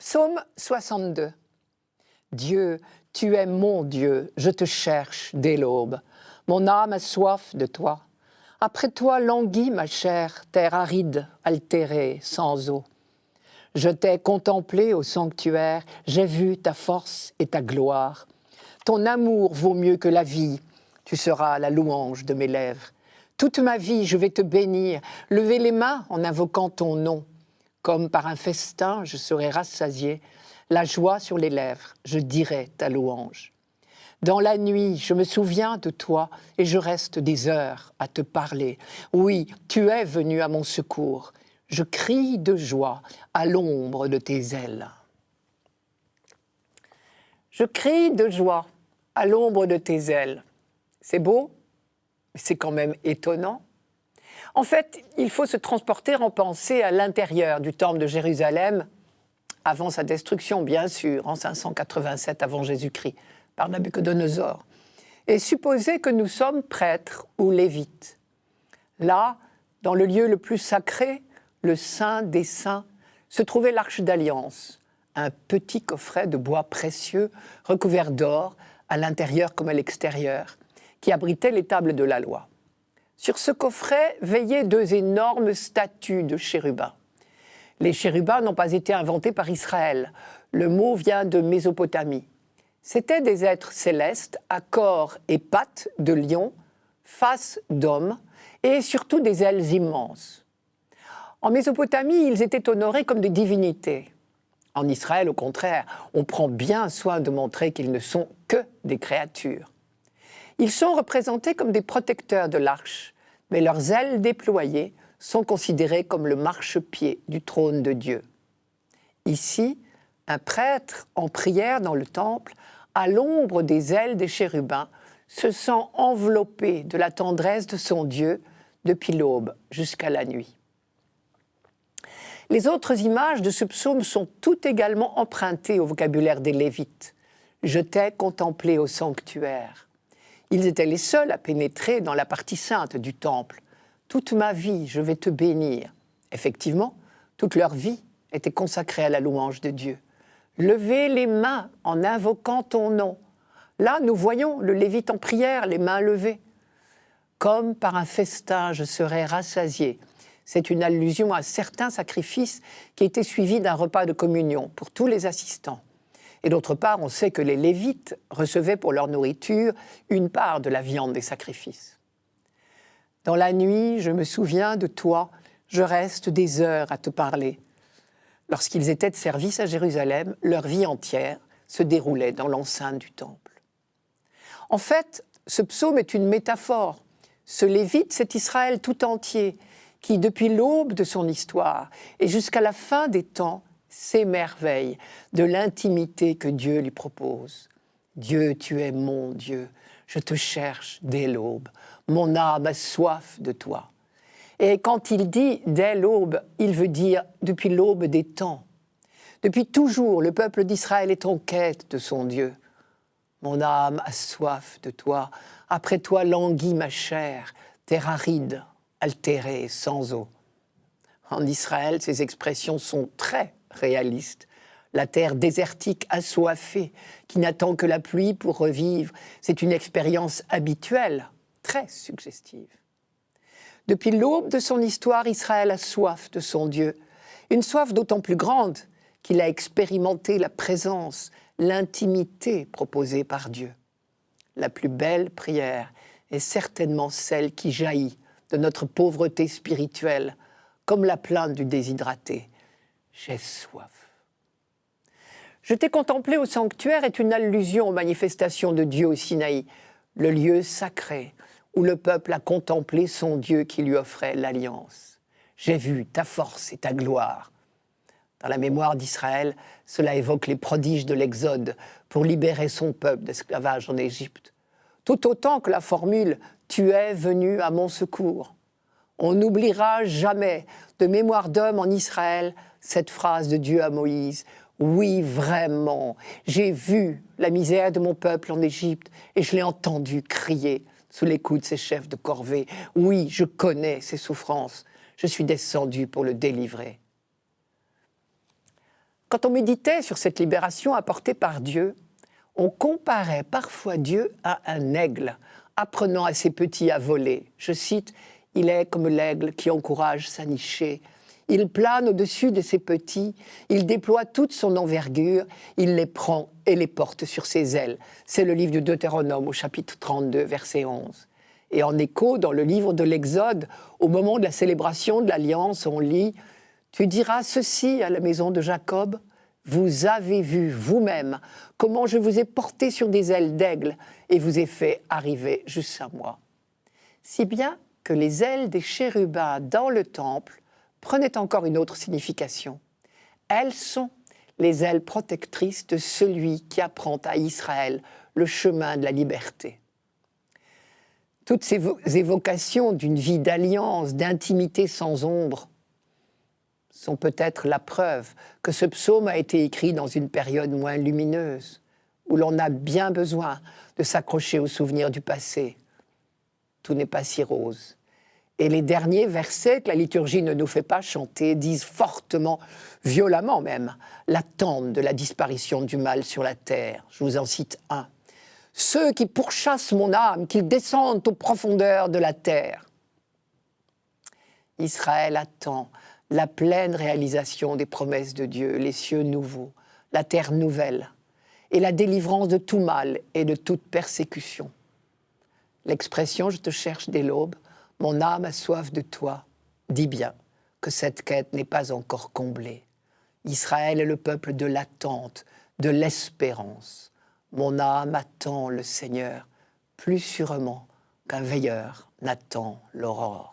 Psaume 62. Dieu, tu es mon Dieu, je te cherche dès l'aube. Mon âme a soif de toi. Après toi languit ma chair, terre aride, altérée, sans eau. Je t'ai contemplé au sanctuaire, j'ai vu ta force et ta gloire. Ton amour vaut mieux que la vie, tu seras la louange de mes lèvres. Toute ma vie, je vais te bénir, lever les mains en invoquant ton nom. Comme par un festin, je serai rassasié, la joie sur les lèvres, je dirai ta louange. Dans la nuit, je me souviens de toi et je reste des heures à te parler. Oui, tu es venu à mon secours. Je crie de joie à l'ombre de tes ailes. Je crie de joie à l'ombre de tes ailes. C'est beau, mais c'est quand même étonnant. En fait, il faut se transporter en pensée à l'intérieur du temple de Jérusalem, avant sa destruction, bien sûr, en 587 avant Jésus-Christ, par Nabuchodonosor, et supposer que nous sommes prêtres ou lévites. Là, dans le lieu le plus sacré, le Saint des Saints, se trouvait l'Arche d'Alliance, un petit coffret de bois précieux recouvert d'or, à l'intérieur comme à l'extérieur, qui abritait les tables de la loi. Sur ce coffret veillaient deux énormes statues de chérubins. Les chérubins n'ont pas été inventés par Israël. Le mot vient de Mésopotamie. C'étaient des êtres célestes à corps et pattes de lion, face d'homme et surtout des ailes immenses. En Mésopotamie, ils étaient honorés comme des divinités. En Israël, au contraire, on prend bien soin de montrer qu'ils ne sont que des créatures. Ils sont représentés comme des protecteurs de l'arche, mais leurs ailes déployées sont considérées comme le marchepied du trône de Dieu. Ici, un prêtre en prière dans le temple, à l'ombre des ailes des chérubins, se sent enveloppé de la tendresse de son Dieu depuis l'aube jusqu'à la nuit. Les autres images de ce psaume sont toutes également empruntées au vocabulaire des Lévites. « Je t'ai contemplé au sanctuaire ». Ils étaient les seuls à pénétrer dans la partie sainte du temple. « Toute ma vie, je vais te bénir ». Effectivement, toute leur vie était consacrée à la louange de Dieu. « Levez les mains en invoquant ton nom ». Là, nous voyons le Lévite en prière, les mains levées. « Comme par un festin, je serai rassasié ». C'est une allusion à certains sacrifices qui étaient suivis d'un repas de communion pour tous les assistants. Et d'autre part, on sait que les Lévites recevaient pour leur nourriture une part de la viande des sacrifices. Dans la nuit, je me souviens de toi, je reste des heures à te parler. Lorsqu'ils étaient de service à Jérusalem, leur vie entière se déroulait dans l'enceinte du temple. En fait, ce psaume est une métaphore. Ce Lévite, c'est Israël tout entier, qui, depuis l'aube de son histoire et jusqu'à la fin des temps, s'émerveille de l'intimité que Dieu lui propose. Dieu, tu es mon Dieu, je te cherche dès l'aube, mon âme a soif de toi. Et quand il dit dès l'aube, il veut dire depuis l'aube des temps. Depuis toujours, le peuple d'Israël est en quête de son Dieu. Mon âme a soif de toi, après toi languit ma chair, terre aride, altérée, sans eau. En Israël, ces expressions sont très réalistes. La terre désertique assoiffée, qui n'attend que la pluie pour revivre, c'est une expérience habituelle, très suggestive. Depuis l'aube de son histoire, Israël a soif de son Dieu, une soif d'autant plus grande qu'il a expérimenté la présence, l'intimité proposée par Dieu. La plus belle prière est certainement celle qui jaillit de notre pauvreté spirituelle, comme la plainte du déshydraté. J'ai soif. Je t'ai contemplé au sanctuaire est une allusion aux manifestations de Dieu au Sinaï, le lieu sacré où le peuple a contemplé son Dieu qui lui offrait l'alliance. J'ai vu ta force et ta gloire. Dans la mémoire d'Israël, cela évoque les prodiges de l'Exode pour libérer son peuple d'esclavage en Égypte. Tout autant que la formule « Tu es venu à mon secours ». On n'oubliera jamais, de mémoire d'homme en Israël, cette phrase de Dieu à Moïse. « Oui, vraiment, j'ai vu la misère de mon peuple en Égypte et je l'ai entendu crier sous les coups de ses chefs de corvée. Oui, je connais ses souffrances, je suis descendu pour le délivrer. » Quand on méditait sur cette libération apportée par Dieu, on comparait parfois Dieu à un aigle, apprenant à ses petits à voler. Je cite, « Il est comme l'aigle qui encourage sa nichée. Il plane au-dessus de ses petits, il déploie toute son envergure, il les prend et les porte sur ses ailes. » C'est le livre du Deutéronome au chapitre 32, verset 11. Et en écho, dans le livre de l'Exode, au moment de la célébration de l'Alliance, on lit « Tu diras ceci à la maison de Jacob, vous avez vu vous-même comment je vous ai porté sur des ailes d'aigle et vous ai fait arriver jusqu'à moi. » Si bien que les ailes des chérubins dans le temple prenaient encore une autre signification. Elles sont les ailes protectrices de celui qui apprend à Israël le chemin de la liberté. Toutes ces évocations d'une vie d'alliance, d'intimité sans ombre, sont peut-être la preuve que ce psaume a été écrit dans une période moins lumineuse, où l'on a bien besoin de s'accrocher aux souvenirs du passé. Tout n'est pas si rose. Et les derniers versets que la liturgie ne nous fait pas chanter disent fortement, violemment même, l'attente de la disparition du mal sur la terre. Je vous en cite un. « Ceux qui pourchassent mon âme, qu'ils descendent aux profondeurs de la terre. » Israël attend la pleine réalisation des promesses de Dieu, les cieux nouveaux, la terre nouvelle, et la délivrance de tout mal et de toute persécution. L'expression « je te cherche dès l'aube », mon âme a soif de toi, dit bien que cette quête n'est pas encore comblée. Israël est le peuple de l'attente, de l'espérance. Mon âme attend le Seigneur plus sûrement qu'un veilleur n'attend l'aurore.